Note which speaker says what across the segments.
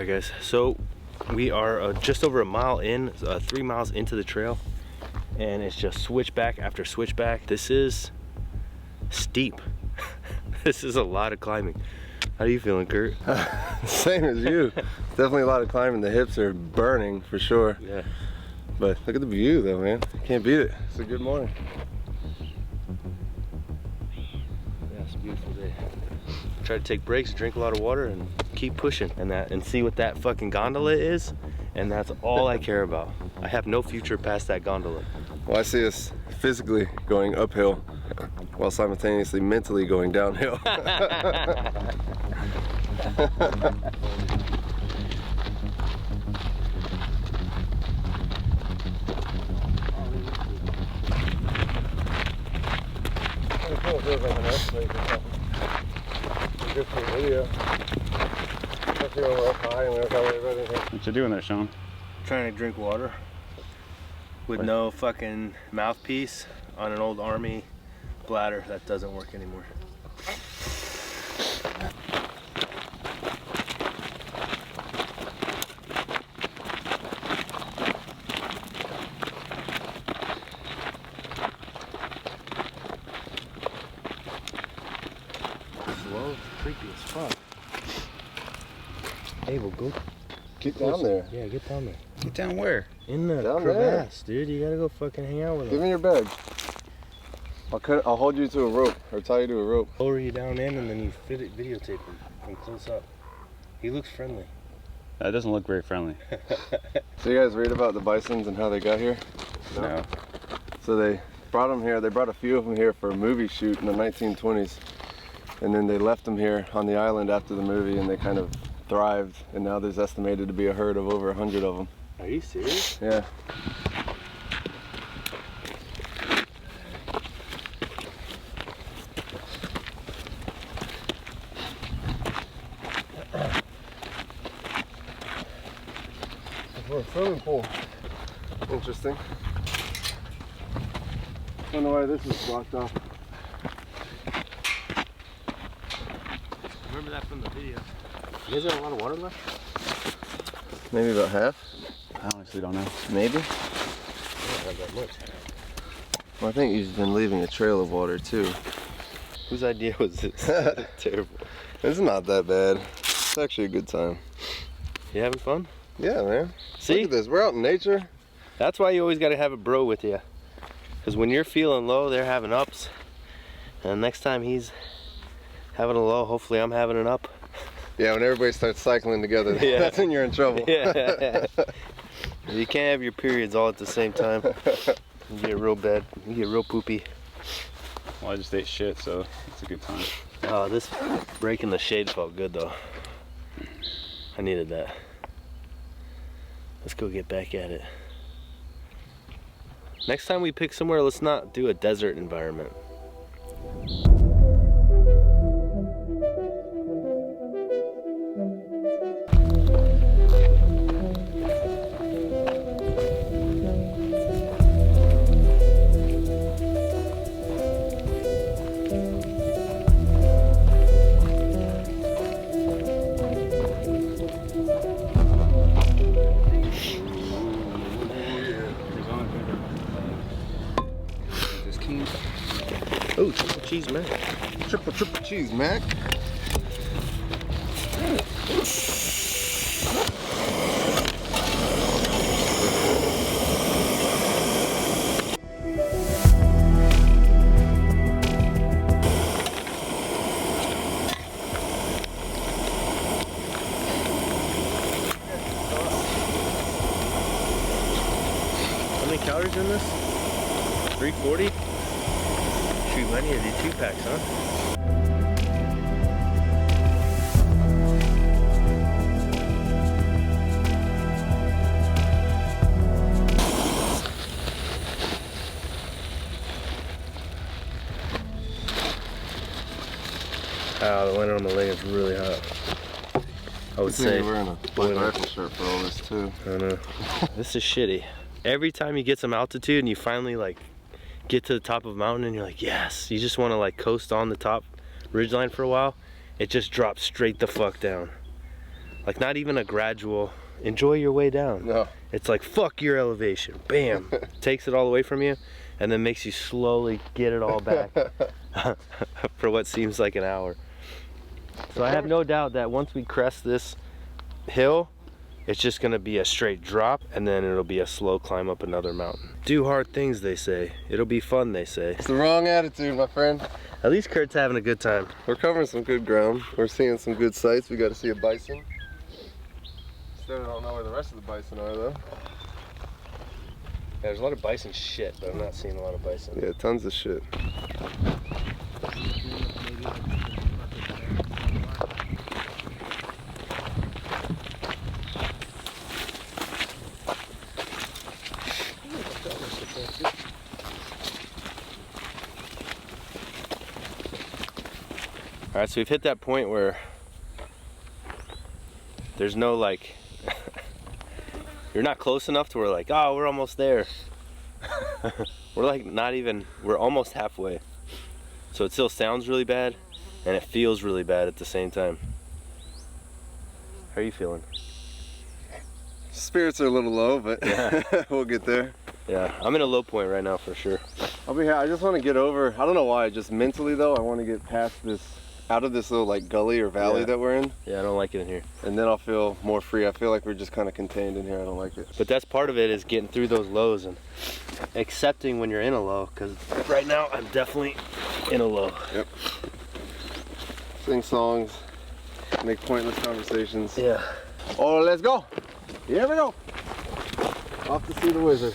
Speaker 1: Alright guys, so we are just over a mile in, 3 miles into the trail, and it's just switchback after switchback. This is steep. This is a lot of climbing. How are you feeling, Kurt?
Speaker 2: Same as you. Definitely a lot of climbing. The hips are burning for sure.
Speaker 1: Yeah.
Speaker 2: But look at the view though, man. Can't beat it. It's a good morning.
Speaker 1: Yeah, it's a beautiful day. Try to take breaks, drink a lot of water, and keep pushing, and see what that fucking gondola is, and that's all I care about. I have no future past that gondola.
Speaker 2: Well, I see us physically going uphill while simultaneously mentally going downhill.
Speaker 3: What you doing there, Sean?
Speaker 1: Trying to drink water with no fucking mouthpiece on an old army bladder that doesn't work anymore. Slow, creepy as fuck. Abel, go.
Speaker 2: Get down there.
Speaker 1: Yeah, get down there.
Speaker 3: Get down where?
Speaker 1: In the
Speaker 2: down
Speaker 1: crevasse, dude. You gotta go fucking hang out with him.
Speaker 2: Give me your bag. I'll hold you to a rope, or tie you to a rope.
Speaker 1: Lower you down in, and then you videotape him from close up. He looks friendly.
Speaker 3: That doesn't look very friendly.
Speaker 2: So you guys read about the Bisons and how they got here?
Speaker 3: No.
Speaker 2: So they brought them here. They brought a few of them here for a movie shoot in the 1920s. And then they left them here on the island after the movie, and they kind of thrived. And now there's estimated to be a herd of over 100 of them.
Speaker 1: Are you serious?
Speaker 2: Yeah. For a swimming pool. Interesting. I don't know why this is blocked off.
Speaker 1: Remember that from the video. You guys have a lot of water left?
Speaker 2: Maybe about half.
Speaker 3: I honestly don't know.
Speaker 2: Maybe.
Speaker 1: I don't have that much.
Speaker 2: Well, I think you've been leaving a trail of water too.
Speaker 1: Whose idea was this? Terrible.
Speaker 2: It's not that bad. It's actually a good time.
Speaker 1: You having fun?
Speaker 2: Yeah, man.
Speaker 1: See?
Speaker 2: Look at this. We're out in nature.
Speaker 1: That's why you always got to have a bro with you. Because when you're feeling low, they're having ups. And next time he's having a low, hopefully I'm having an up.
Speaker 2: Yeah, when everybody starts cycling together,
Speaker 1: Yeah.
Speaker 2: that's when you're in trouble.
Speaker 1: Yeah. You can't have your periods all at the same time. You get real bad. You get real poopy.
Speaker 3: Well, I just ate shit, so it's a good time.
Speaker 1: Oh, this break in the shade felt good though. I needed that. Let's go get back at it. Next time we pick somewhere, let's not do a desert environment. Oh, triple cheese mac.
Speaker 2: Triple cheese mac.
Speaker 1: How many calories in this? 340? Shoot, I need to do 2 packs, huh? Wow, the liner on my leg is really hot. I would say.
Speaker 2: You're wearing a black rifle shirt for all this too.
Speaker 1: I know. This is shitty. Every time you get some altitude and you finally like get to the top of a mountain and you're like, yes, you just want to like coast on the top ridgeline for a while, it just drops straight the fuck down. Like not even a gradual, enjoy your way down.
Speaker 2: No.
Speaker 1: It's like, fuck your elevation, bam. Takes it all away from you and then makes you slowly get it all back for what seems like an hour. So I have no doubt that once we crest this hill, it's just gonna be a straight drop and then it'll be a slow climb up another mountain. Do hard things, they say. It'll be fun, they say.
Speaker 2: It's the wrong attitude, my friend.
Speaker 1: At least Kurt's having a good time.
Speaker 2: We're covering some good ground. We're seeing some good sights. We got to see a bison. Still don't know where the rest of the bison are though.
Speaker 1: Yeah, there's a lot of bison shit, but I'm not seeing a lot of bison.
Speaker 2: Yeah, tons of shit.
Speaker 1: All right, so we've hit that point where there's no like, you're not close enough to where like, oh, we're almost there. We're like not even, we're almost halfway. So it still sounds really bad and it feels really bad at the same time. How are you feeling?
Speaker 2: Spirits are a little low, but yeah. We'll get there.
Speaker 1: Yeah, I'm in a low point right now for sure.
Speaker 2: I just want to get over, I don't know why, just mentally though, I want to get past this, out of this little like gully or valley that we're in.
Speaker 1: Yeah, I don't like it in here.
Speaker 2: And then I'll feel more free. I feel like we're just kind of contained in here. I don't like it.
Speaker 1: But that's part of it, is getting through those lows and accepting when you're in a low, because right now I'm definitely in a low.
Speaker 2: Yep. Sing songs, make pointless conversations.
Speaker 1: Yeah.
Speaker 2: Oh, let's go. Here we go. Off to see the wizard.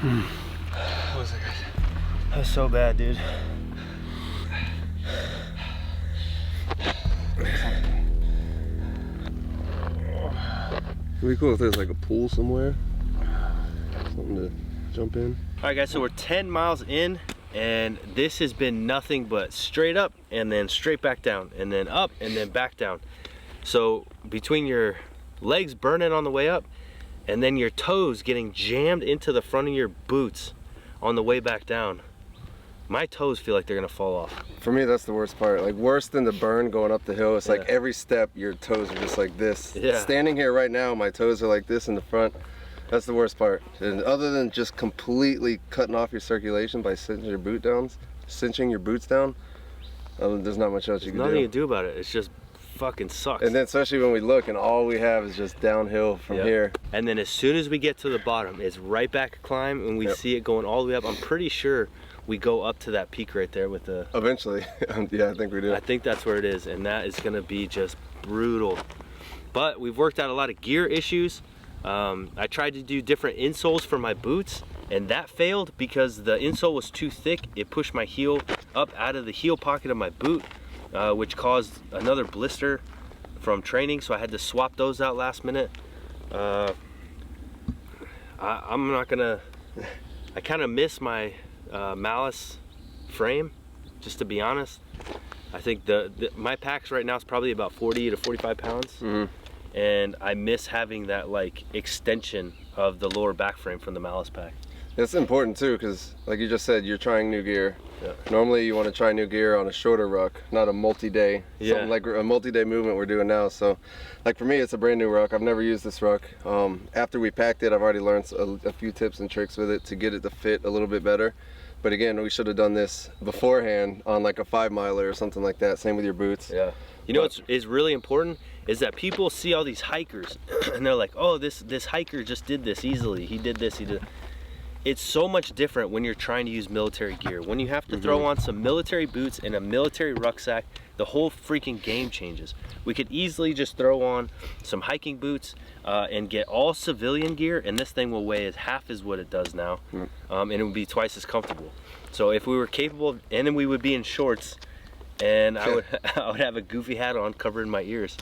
Speaker 2: What was that, guys?
Speaker 1: That was so bad, dude.
Speaker 2: It'd be cool if there's like a pool somewhere. Something to jump in.
Speaker 1: All right, guys, so we're 10 miles in, and this has been nothing but straight up and then straight back down and then up and then back down. So between your legs burning on the way up and then your toes getting jammed into the front of your boots on the way back down, my toes feel like they're gonna fall off.
Speaker 2: For me, that's the worst part. Like worse than the burn going up the hill. It's like every step your toes are just like this.
Speaker 1: Yeah.
Speaker 2: Standing here right now, my toes are like this in the front. That's the worst part. And other than just completely cutting off your circulation by cinching your boots down, there's not much else you can do.
Speaker 1: Nothing you can do about it. It's just fucking sucks.
Speaker 2: And then especially when we look and all we have is just downhill from here.
Speaker 1: And then as soon as we get to the bottom, it's right back a climb, and we see it going all the way up. I'm pretty sure we go up to that peak right there with the...
Speaker 2: Eventually. Yeah, I think we do.
Speaker 1: I think that's where it is, and that is gonna be just brutal. But we've worked out a lot of gear issues. I tried to do different insoles for my boots, and that failed because the insole was too thick. It pushed my heel up out of the heel pocket of my boot, which caused another blister from training, so I had to swap those out last minute. I'm not gonna... I kind of miss my Malice frame, just to be honest. I think my packs right now is probably about 40 to 45 pounds. Mm-hmm. And I miss having that like extension of the lower back frame from the Malice pack.
Speaker 2: It's important too, because like you just said, you're trying new gear.
Speaker 1: Yeah.
Speaker 2: Normally you want to try new gear on a shorter ruck, not a multi-day.
Speaker 1: Yeah.
Speaker 2: Something like a multi-day movement we're doing now. So like for me, it's a brand new ruck. I've never used this ruck. After we packed it, I've already learned a few tips and tricks with it to get it to fit a little bit better. But again, we should have done this beforehand on like a 5-miler or something like that. Same with your boots.
Speaker 1: Yeah. You know what's is really important is that people see all these hikers and they're like, oh, this hiker just did this easily. He did this, he did. It's so much different when you're trying to use military gear. When you have to throw on some military boots and a military rucksack, the whole freaking game changes. We could easily just throw on some hiking boots and get all civilian gear, and this thing will weigh as half as what it does now, and it would be twice as comfortable. So if we were capable of, and then we would be in shorts, and I would have a goofy hat on covering my ears.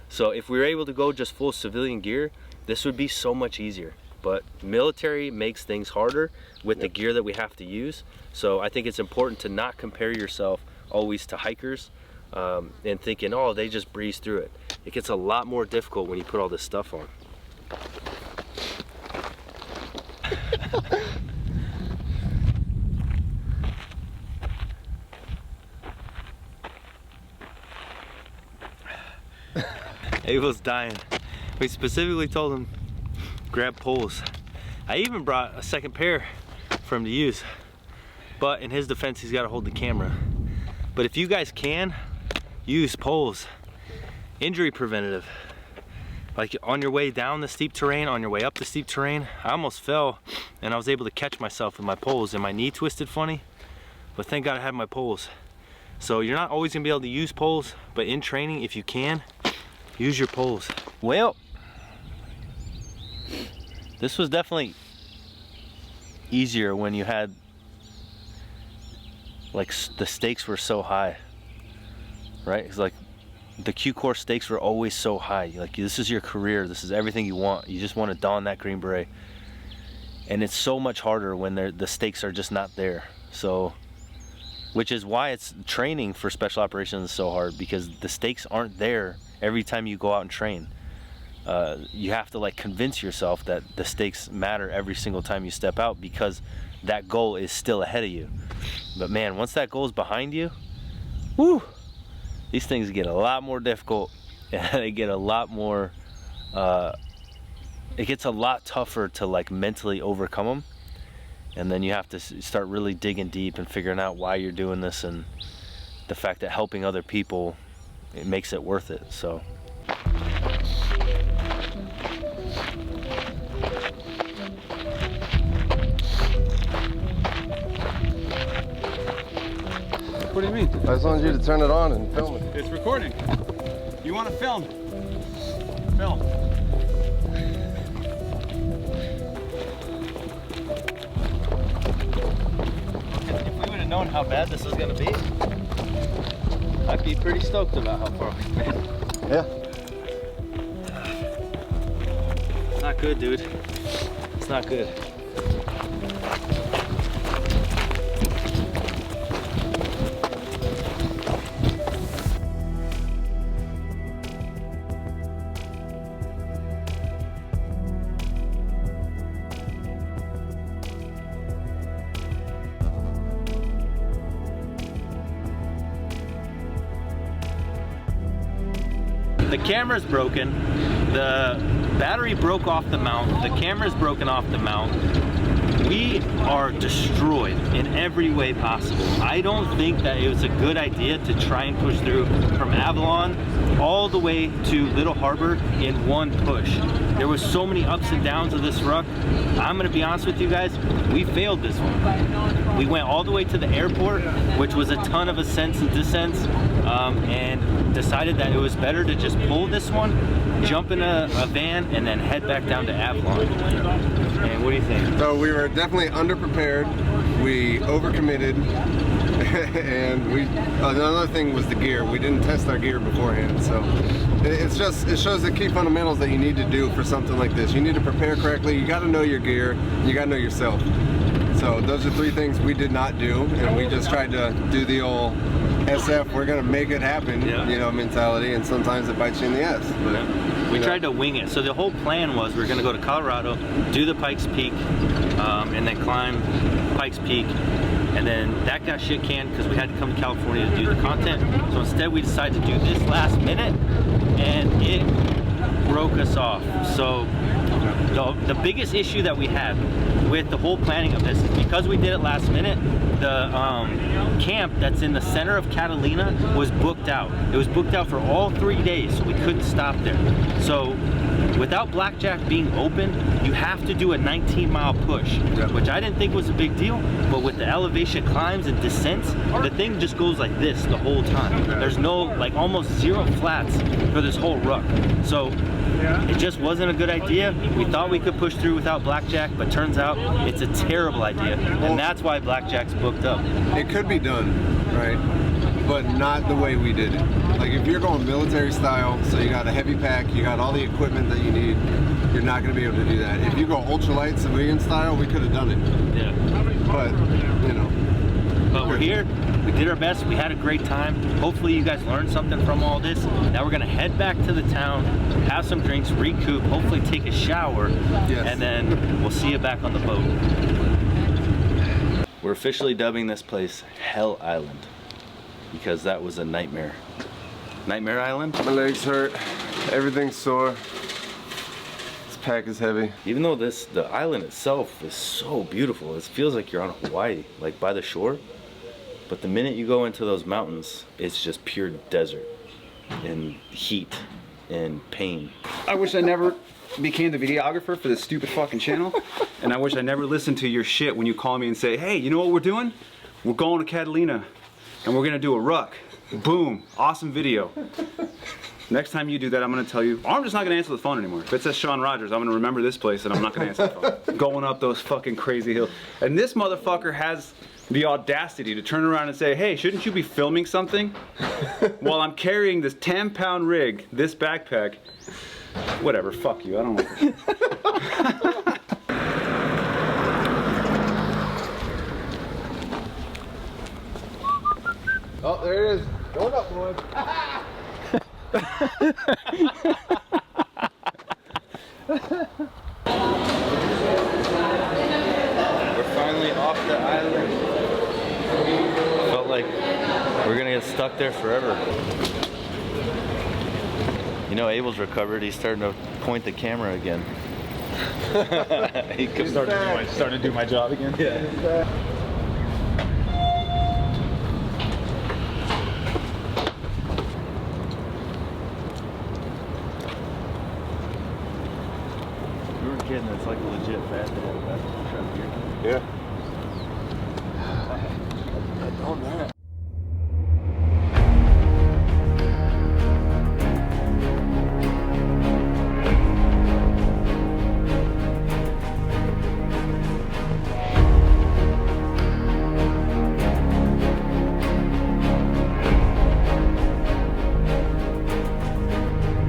Speaker 1: So if we were able to go just full civilian gear, this would be so much easier. But military makes things harder with the gear that we have to use. So I think it's important to not compare yourself always to hikers and thinking, oh, they just breeze through it. it gets a lot more difficult when you put all this stuff on. Abel's dying. We specifically told him grab poles. I even brought a second pair for him to use, but in his defense he's got to hold the camera. But if you guys can, use poles. Injury preventative. Like on your way down the steep terrain, on your way up the steep terrain, I almost fell and I was able to catch myself with my poles and my knee twisted funny, but thank God I had my poles. So you're not always gonna be able to use poles, but in training, if you can, use your poles. Well, this was definitely easier when you had, like, the stakes were so high, right? It's like the Q course stakes were always so high. Like, this is your career, this is everything you want. You just want to don that green beret. And it's so much harder when the stakes are just not there. So, which is why it's training for special operations is so hard, because the stakes aren't there every time you go out and train. You have to like convince yourself that the stakes matter every single time you step out, because that goal is still ahead of you. But man, once that goal is behind you, whoo, these things get a lot more difficult, and they get a lot more, it gets a lot tougher to like mentally overcome them. And then you have to start really digging deep and figuring out why you're doing this, and the fact that helping other people, it makes it worth it. So.
Speaker 3: What do you mean?
Speaker 2: I just wanted you to turn it on and film it.
Speaker 3: It's recording. You want to film? Film.
Speaker 1: If we would have known how bad this was going to be, I'd be pretty stoked about how far we've made.
Speaker 2: Yeah.
Speaker 1: It's not good, dude. It's not good. The camera's broken, the battery broke off the mount, the camera's broken off the mount. We are destroyed in every way possible. I don't think that it was a good idea to try and push through from Avalon all the way to Little Harbor in one push. There was so many ups and downs of this ruck. I'm gonna be honest with you guys, we failed this one. We went all the way to the airport, which was a ton of ascents and descents, and decided that it was better to just pull this one, jump in a van, and then head back down to Avalon. And what do you think?
Speaker 2: So we were definitely underprepared. We overcommitted, and another thing was the gear. We didn't test our gear beforehand, so it shows the key fundamentals that you need to do for something like this. You need to prepare correctly. You got to know your gear. You got to know yourself. So those are three things we did not do, and we just tried to do the old SF, we're gonna make it happen, you know, mentality, and sometimes it bites you in the ass. But,
Speaker 1: we tried to wing it. So the whole plan was we're gonna go to Colorado, do the Pikes Peak, and then climb Pikes Peak, and then that got shit canned because we had to come to California to do the content. So instead we decided to do this last minute, and it broke us off. So the biggest issue that we had with the whole planning of this is because we did it last minute, the camp that's in the center of Catalina was booked out. It was booked out for all 3 days, so we couldn't stop there. So without Blackjack being open, you have to do a 19-mile push, which I didn't think was a big deal, but with the elevation climbs and descents, the thing just goes like this the whole time. There's no, like, almost zero flats for this whole ruck. So it just wasn't a good idea. We thought we could push through without Blackjack, but turns out it's a terrible idea, and that's why Blackjack's booked up.
Speaker 2: It could be done, right? But not the way we did it. Like, if you're going military style, so you got a heavy pack, you got all the equipment that you need, you're not going to be able to do that. If you go ultralight civilian style, we could have done it.
Speaker 1: Yeah.
Speaker 2: But, you know,
Speaker 1: But we're here. We did our best. We had a great time. Hopefully you guys learned something from all this. Now we're gonna head back to the town, have some drinks, recoup, hopefully take a shower, and then we'll see you back on the boat. We're officially dubbing this place Hell Island because that was a nightmare. Nightmare Island?
Speaker 2: My legs hurt. Everything's sore. This pack is heavy.
Speaker 1: Even though the island itself is so beautiful, it feels like you're on Hawaii, like by the shore. But the minute you go into those mountains, it's just pure desert and heat and pain.
Speaker 3: I wish I never became the videographer for this stupid fucking channel. And I wish I never listened to your shit when you call me and say, hey, you know what we're doing? We're going to Catalina and we're gonna do a ruck. Boom, awesome video. Next time you do that, I'm gonna tell you, I'm just not gonna answer the phone anymore. If it says Sean Rogers, I'm gonna remember this place and I'm not gonna answer the phone. Going up those fucking crazy hills. And this motherfucker has the audacity to turn around and say, hey, shouldn't you be filming something? While I'm carrying this 10-pound rig, this backpack. Whatever, fuck you, I don't like it.
Speaker 2: Oh, there it is. Going up, boys.
Speaker 1: We're finally off the island. Felt like we're gonna get stuck there forever. You know, Abel's recovered. He's starting to point the camera again. He's
Speaker 3: starting to do my job again?
Speaker 1: Yeah. We were kidding. It's like a legit fast to have a basketball trap here.
Speaker 2: Yeah. I don't know.